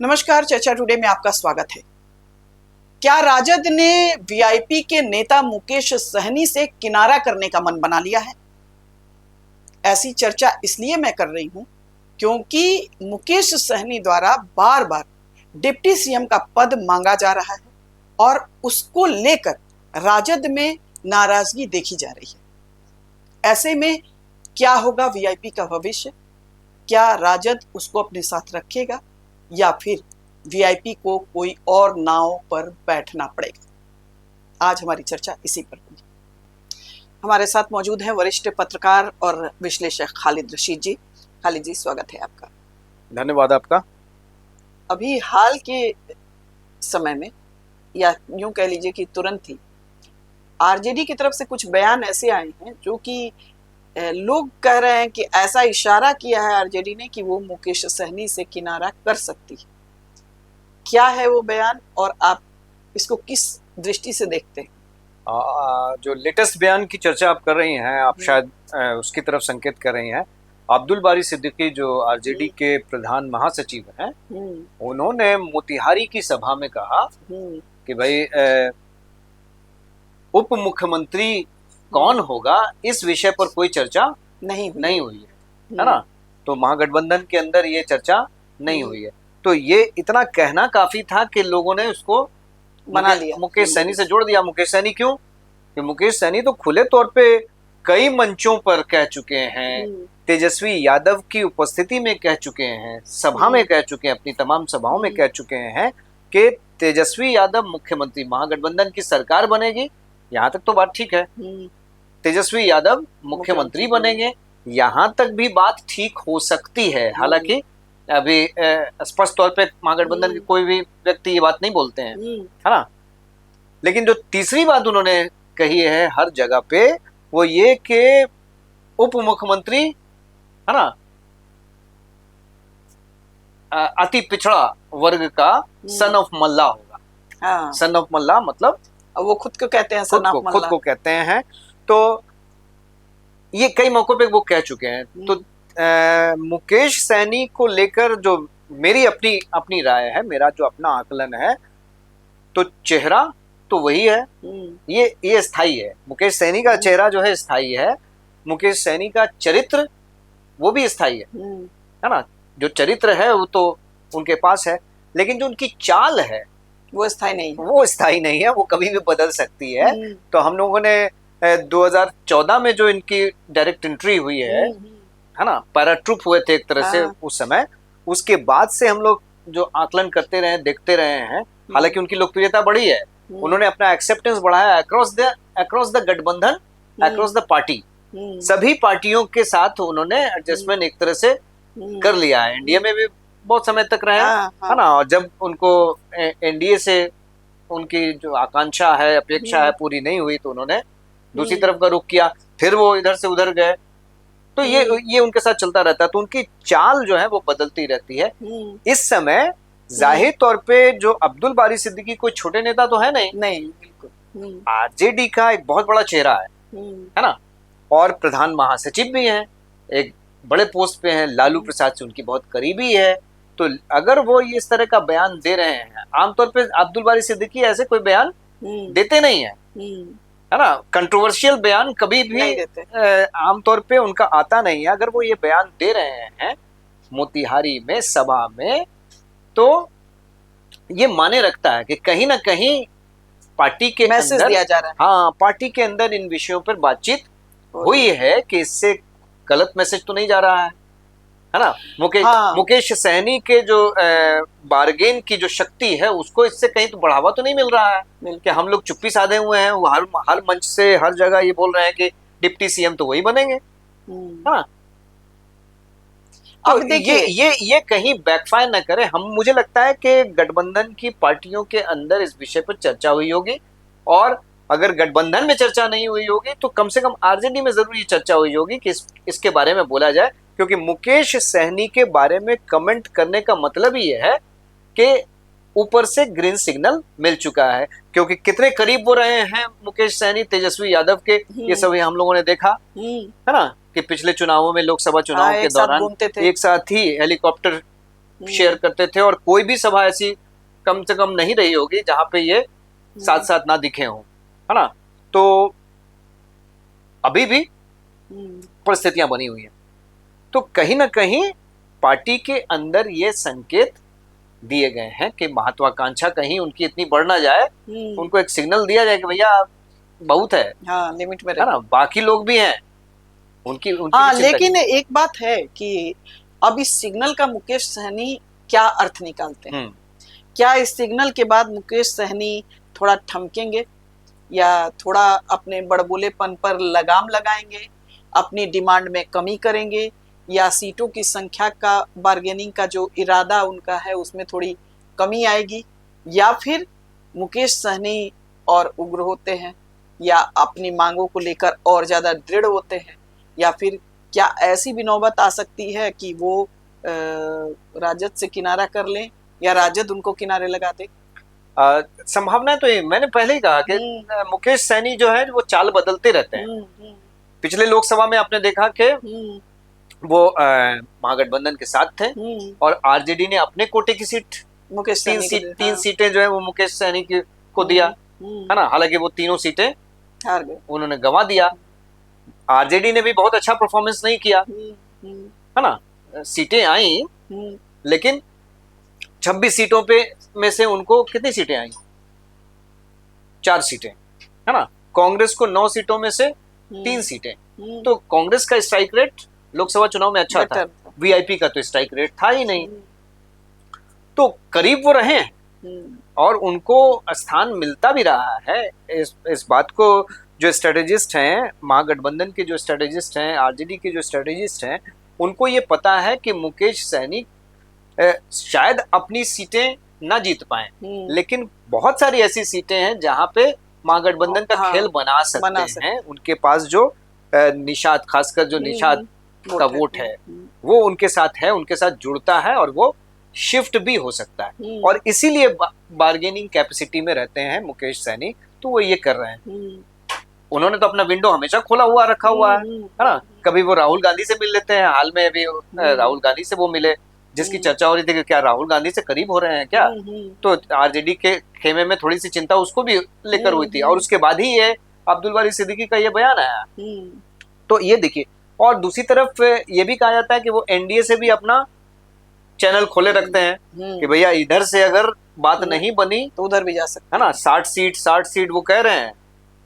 नमस्कार, चर्चा टुडे में आपका स्वागत है। क्या राजद ने वीआईपी के नेता मुकेश सहनी से किनारा करने का मन बना लिया है? ऐसी चर्चा इसलिए मैं कर रही हूं क्योंकि मुकेश सहनी द्वारा बार बार डिप्टी सीएम का पद मांगा जा रहा है और उसको लेकर राजद में नाराजगी देखी जा रही है। ऐसे में क्या होगा वीआईपी का भविष्य? क्या राजद उसको अपने साथ रखेगा या फिर वीआईपी को कोई और नाव पर बैठना पड़ेगा? आज हमारी चर्चा इसी पर होगी। हमारे साथ मौजूद हैं वरिष्ठ पत्रकार और विश्लेषक खालिद रशीद जी। खालिद जी, स्वागत है आपका। धन्यवाद आपका। अभी हाल के समय में, या यूं कह लीजिए कि तुरंत ही, आरजेडी की तरफ से कुछ बयान ऐसे आए हैं जो कि लोग कह रहे हैं कि ऐसा इशारा किया है आरजेडी ने कि वो मुकेश सहनी से किनारा कर सकती है। क्या है वो बयान और आप इसको किस दृष्टि से देखते हैं? जो लेटेस्ट बयान की चर्चा आप कर रही हैं, आप शायद उसकी तरफ संकेत कर रही हैं। अब्दुल बारी सिद्दीकी जो आरजेडी के प्रधान महासचिव हैं, उन्होंने मोतिहारी की सभा में कहा कि भाई उप मुख्यमंत्री कौन होगा इस विषय पर कोई चर्चा नहीं हुई है ना। तो महागठबंधन के अंदर ये चर्चा नहीं हुई है। तो ये इतना कहना काफी था कि लोगों ने उसको बना लिया, मुकेश सहनी से जोड़ दिया। मुकेश सहनी क्यों? कि मुकेश सहनी तो खुले तौर पे कई मंचों पर कह चुके हैं, तेजस्वी यादव की उपस्थिति में कह चुके हैं, सभा में कह चुके हैं, अपनी तमाम सभाओं में कह चुके हैं कि तेजस्वी यादव मुख्यमंत्री, महागठबंधन की सरकार बनेगी। यहाँ तक तो बात ठीक है, तेजस्वी यादव मुख्यमंत्री बनेंगे, यहाँ तक भी बात ठीक हो सकती है। हालांकि अभी स्पष्ट तौर पे महागठबंधन के कोई भी व्यक्ति ये बात नहीं बोलते हैं, है ना। लेकिन जो तीसरी बात उन्होंने कही है हर जगह पे, वो ये कि उप मुख्यमंत्री, है ना, अति पिछड़ा वर्ग का सन ऑफ मल्ला होगा। सन ऑफ मल्ला मतलब वो खुद को कहते हैं, सन ऑफ मल्ला खुद को कहते हैं। तो ये कई मौकों पे वो कह चुके हैं। तो मुकेश सहनी को लेकर जो मेरी अपनी राय है, मेरा जो अपना आकलन है, तो चेहरा तो वही है, ये स्थायी है। मुकेश सहनी का चेहरा जो है स्थायी है, मुकेश सहनी का चरित्र वो भी स्थायी है ना। जो चरित्र है वो तो उनके पास है, लेकिन जो उनकी चाल है वो स्थायी नहीं है। वो स्थायी नहीं है, वो कभी भी बदल सकती है। तो हम लोगों ने 2014 में जो इनकी डायरेक्ट एंट्री हुई है ना, पैराट्रूप हुए थे एक तरह से उस समय, उसके बाद से हम लोग जो आकलन करते रहे, देखते रहे हैं। हालांकि उनकी लोकप्रियता बढ़ी है, उन्होंने अपना एक्सेप्टेंस बढ़ाया अक्रॉस द गठबंधन, अक्रॉस द पार्टी, सभी पार्टियों के साथ उन्होंने एडजस्टमेंट एक तरह से कर लिया है। एनडीए में भी बहुत समय तक रहे, है ना। और जब उनको एनडीए से उनकी जो आकांक्षा है, अपेक्षा है, पूरी नहीं हुई, तो उन्होंने दूसरी तरफ का रुख किया, फिर वो इधर से उधर गए। तो ये उनके साथ चलता रहता है। तो उनकी चाल जो है वो बदलती रहती है। इस समय जाहिर तौर पे जो अब्दुल बारी सिद्दीकी कोई छोटे नेता तो है नहीं, बिल्कुल। आरजेडी का एक बहुत बड़ा चेहरा है ना, और प्रधान महासचिव भी हैं, एक बड़े पोस्ट पे हैं, लालू प्रसाद से उनकी बहुत करीबी है। तो अगर वो इस तरह का बयान दे रहे हैं, आमतौर पे अब्दुल बारी सिद्दीकी ऐसे कोई बयान देते नहीं है ना। कंट्रोवर्शियल बयान कभी भी आमतौर पे उनका आता नहीं है। अगर वो ये बयान दे रहे हैं मोतिहारी में सभा में, तो ये माने रखता है कि कहीं ना कहीं पार्टी के मैसेज दिया जा रहा है। हाँ, पार्टी के अंदर इन विषयों पर बातचीत हुई है कि इससे गलत मैसेज तो नहीं जा रहा है ना। मुकेश सहनी के जो बार्गेन की जो शक्ति है, उसको इससे कहीं तो बढ़ावा तो नहीं मिल रहा है कि हम लोग चुप्पी साधे हुए हैं। वो हर मंच से, हर जगह ये बोल रहे हैं कि डिप्टी सीएम तो वही बनेंगे, हाँ। तो ये कहीं बैकफायर न करे। मुझे लगता है कि गठबंधन की पार्टियों के अंदर इस विषय पर चर्चा हुई होगी, और अगर गठबंधन में चर्चा नहीं हुई होगी तो कम से कम आरजेडी में जरूर ये चर्चा हुई होगी कि इसके बारे में बोला जाए। क्योंकि मुकेश सहनी के बारे में कमेंट करने का मतलब ही है कि ऊपर से ग्रीन सिग्नल मिल चुका है। क्योंकि कितने करीब वो रहे हैं मुकेश सहनी तेजस्वी यादव के, ये सभी हम लोगों ने देखा है ना, कि पिछले चुनावों में, लोकसभा चुनाव के दौरान एक साथ ही हेलीकॉप्टर शेयर करते थे, और कोई भी सभा ऐसी कम से कम नहीं रही होगी जहां पे ये साथ साथ ना दिखे हों, है ना। तो अभी भी परिस्थितियां बनी हुई हैं। तो कहीं ना कहीं पार्टी के अंदर ये संकेत दिए गए हैं कि महत्वाकांक्षा कहीं उनकी इतनी बढ़ ना जाए, उनको एक सिग्नल दिया जाए कि भैया बहुत है, हाँ, लिमिट में है ना, बाकी लोग भी हैं, उनकी हाँ। भी लेकिन एक बात है कि अब इस सिग्नल का मुकेश सहनी क्या अर्थ निकालते हैं? क्या इस सिग्नल के बाद मुकेश सहनी थोड़ा ठमकेंगे, या थोड़ा अपने बड़बोलेपन पर लगाम लगाएंगे, अपनी डिमांड में कमी करेंगे, या सीटों की संख्या का बार्गेनिंग का जो इरादा उनका है उसमें थोड़ी कमी आएगी, या फिर मुकेश सहनी और उग्र होते हैं, या अपनी मांगों को लेकर और ज्यादा दृढ़ होते हैं, या फिर क्या ऐसी भी नौबत आ सकती है कि वो राजद से किनारा कर लें, या राजद उनको किनारे लगा दे? संभावना तो ये मैंने पहले ही कहा कि मुकेश सहनी जो है वो चाल बदलते रहते हैं। पिछले लोकसभा में आपने देखा कि वो महागठबंधन के साथ थे, और आरजेडी ने अपने कोटे की सीट, मुकेश तीन सीटें जो है वो मुकेश सहनी को दिया, है ना। हालांकि वो तीनों सीटें हार गए, उन्होंने गंवा दिया। आरजेडी ने भी बहुत अच्छा परफॉर्मेंस नहीं किया, है ना। सीटें आई, लेकिन 26 सीटों पे में से उनको कितनी सीटें आई? 4 सीटें, है ना। कांग्रेस को 9 सीटों में से 3 सीटें। तो कांग्रेस का स्ट्राइक रेट लोकसभा चुनाव में अच्छा था, वीआईपी का तो स्ट्राइक रेट था ही नहीं। तो करीब वो रहे हैं, और उनको स्थान मिलता भी रहा है। इस बात को जो स्ट्रेटेजिस्ट हैं, महागठबंधन के जो स्ट्रेटेजिस्ट हैं, आरजेडी के जो स्ट्रेटेजिस्ट हैं, उनको ये पता है कि मुकेश सहनी शायद अपनी सीटें ना जीत पाए, लेकिन बहुत सारी ऐसी सीटें हैं जहां पे महागठबंधन का खेल बना सकते हैं। उनके पास जो निषाद, खासकर जो निषाद का वोट है वो उनके साथ है, उनके साथ जुड़ता है, और वो शिफ्ट भी हो सकता है, और इसीलिए बार्गेनिंग कैपेसिटी में रहते हैं मुकेश सहनी। तो वो ये कर रहे हैं, उन्होंने तो अपना विंडो हमेशा खोला हुआ रखा हुआ है ना। कभी वो राहुल गांधी से मिल लेते हैं, हाल में भी राहुल गांधी से वो मिले, जिसकी चर्चा हो रही थी कि क्या राहुल गांधी से करीब हो रहे हैं क्या। तो आरजेडी के खेमे में थोड़ी सी चिंता उसको भी लेकर हुई थी, और उसके बाद ही ये अब्दुल बारी सिद्दीकी का ये बयान आया। तो ये देखिए, और दूसरी तरफ ये भी कहा जाता है कि वो एनडीए से भी अपना चैनल खोले रखते हैं कि भैया इधर से अगर बात नहीं बनी तो उधर भी जा सकते, है ना। 60 सीट वो कह रहे हैं,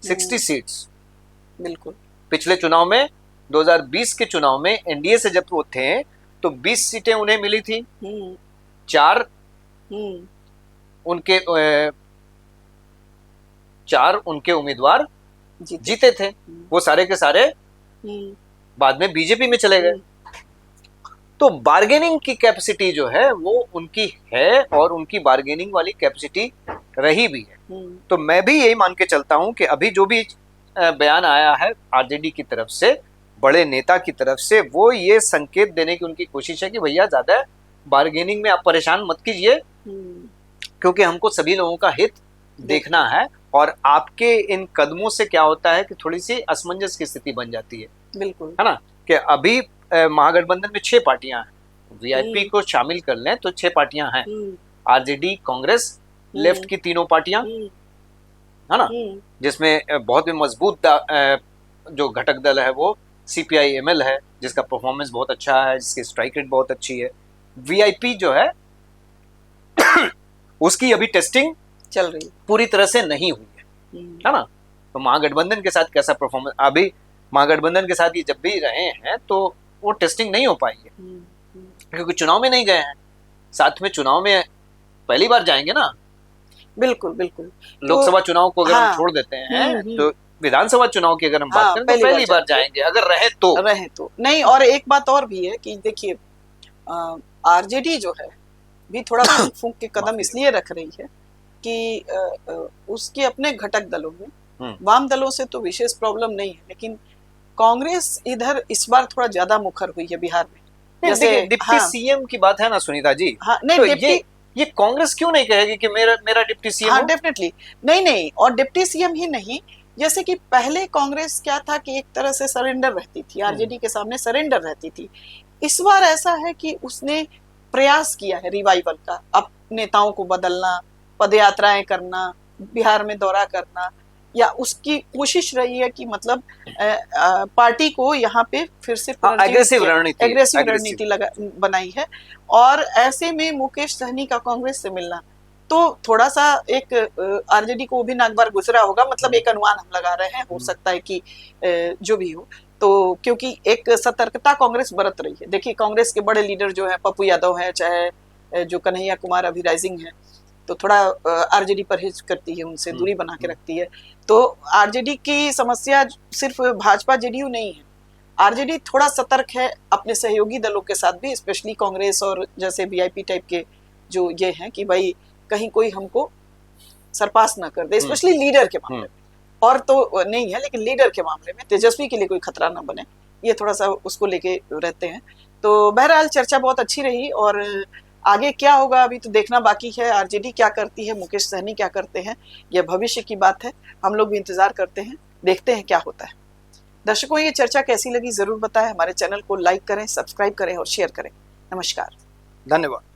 60 सीट्स। बिल्कुल। पिछले चुनाव में 2020 के चुनाव में एनडीए से जब वो थे तो 20 सीटें उन्हें मिली थी, 4 उनके उम्मीदवार जीते थे, वो सारे के सारे बाद में बीजेपी में चले गए। तो बार्गेनिंग की कैपेसिटी जो है वो उनकी है, और उनकी बार्गेनिंग वाली कैपेसिटी रही भी है। तो मैं भी यही मान के चलता हूं कि अभी जो भी बयान आया है आरजेडी की तरफ से, बड़े नेता की तरफ से, वो ये संकेत देने की उनकी कोशिश है कि भैया ज्यादा बार्गेनिंग में आप परेशान मत कीजिए, क्योंकि हमको सभी लोगों का हित देखना है। और आपके इन कदमों से क्या होता है कि थोड़ी सी असमंजस की स्थिति बन जाती है, बिल्कुल, है ना। कि अभी महागठबंधन में 6 पार्टियां हैं, वीआईपी को शामिल कर लें तो 6 पार्टियां हैं, आरजेडी, कांग्रेस, लेफ्ट की 3 पार्टियां, है ना, जिसमें बहुत ही मजबूत जो घटक दल है वो सीपीआई-एमएल है, जिसका परफॉर्मेंस बहुत अच्छा है, जिसकी स्ट्राइक रेट बहुत अच्छी है। वीआईपी जो है उसकी अभी टेस्टिंग चल रही है, पूरी तरह से नहीं हुई है ना। तो महागठबंधन के साथ कैसा परफॉर्मेंस, अभी महागठबंधन के साथ ये जब भी रहे हैं तो वो टेस्टिंग नहीं हो पाई है, क्योंकि चुनाव में नहीं गए हैं। साथ में चुनाव में पहली बार जाएंगे ना। बिल्कुल बिल्कुल। लोकसभा चुनाव को अगर हम छोड़ देते हैं तो विधानसभा चुनाव की अगर हम बात करें तो पहली बार जाएंगे, अगर रहे तो नहीं। और एक बात और भी है कि देखिए, आरजेडी जो है भी थोड़ा फूंक के कदम इसलिए रख रही है कि उसके अपने घटक दलों में, वाम दलों से तो विशेष प्रॉब्लम नहीं है, लेकिन कांग्रेस इधर इस बार थोड़ा ज्यादा मुखर हुई है बिहार में। जैसे डिप्टी सीएम की बात है ना सुनीता जी, नहीं, तो ये कांग्रेस क्यों नहीं कहेगी कि मेरा डिप्टी सीएम? हाँ, डेफिनेटली नहीं। और डिप्टी सीएम ही नहीं, जैसे कि पहले कांग्रेस क्या था कि एक तरह से सरेंडर रहती थी, आरजेडी के सामने सरेंडर रहती थी। इस बार ऐसा है कि उसने प्रयास किया है रिवाइवल का, अब नेताओं को बदलना, पदयात्राएं करना, बिहार में दौरा करना, या उसकी कोशिश रही है कि मतलब पार्टी को यहाँ पे फिर से एग्रेसिव रणनीति बनाई है। और ऐसे में मुकेश सहनी का कांग्रेस से मिलना तो थोड़ा सा एक आरजेडी को भी नागवार गुजरा होगा, मतलब एक अनुमान हम लगा रहे हैं, हो सकता है कि जो भी हो, तो क्योंकि एक सतर्कता कांग्रेस बरत रही है। देखिए कांग्रेस के बड़े लीडर जो है, पप्पू यादव है, चाहे जो कन्हैया कुमार अभी राइजिंग है, तो थोड़ा आरजेडी परहेज करती है, उनसे दूरी बना के रखती है। तो आरजेडी की समस्या सिर्फ भाजपा जेडीयू नहीं है, आरजेडी थोड़ा सतर्क है अपने सहयोगी दलों के साथ भी, स्पेशली कांग्रेस और जैसे वीआईपी टाइप के जो ये हैं कि भाई कहीं कोई हमको सरपास ना कर दे, स्पेशली लीडर के मामले में। और तो नहीं है, लेकिन लीडर के मामले में तेजस्वी के लिए कोई खतरा ना बने, ये थोड़ा सा उसको लेके रहते हैं। तो बहरहाल चर्चा बहुत अच्छी रही, और आगे क्या होगा अभी तो देखना बाकी है। आरजेडी क्या करती है, मुकेश सहनी क्या करते हैं, यह भविष्य की बात है, हम लोग भी इंतजार करते हैं, देखते हैं क्या होता है। दर्शकों, ये चर्चा कैसी लगी जरूर बताएं, हमारे चैनल को लाइक करें, सब्सक्राइब करें और शेयर करें। नमस्कार, धन्यवाद।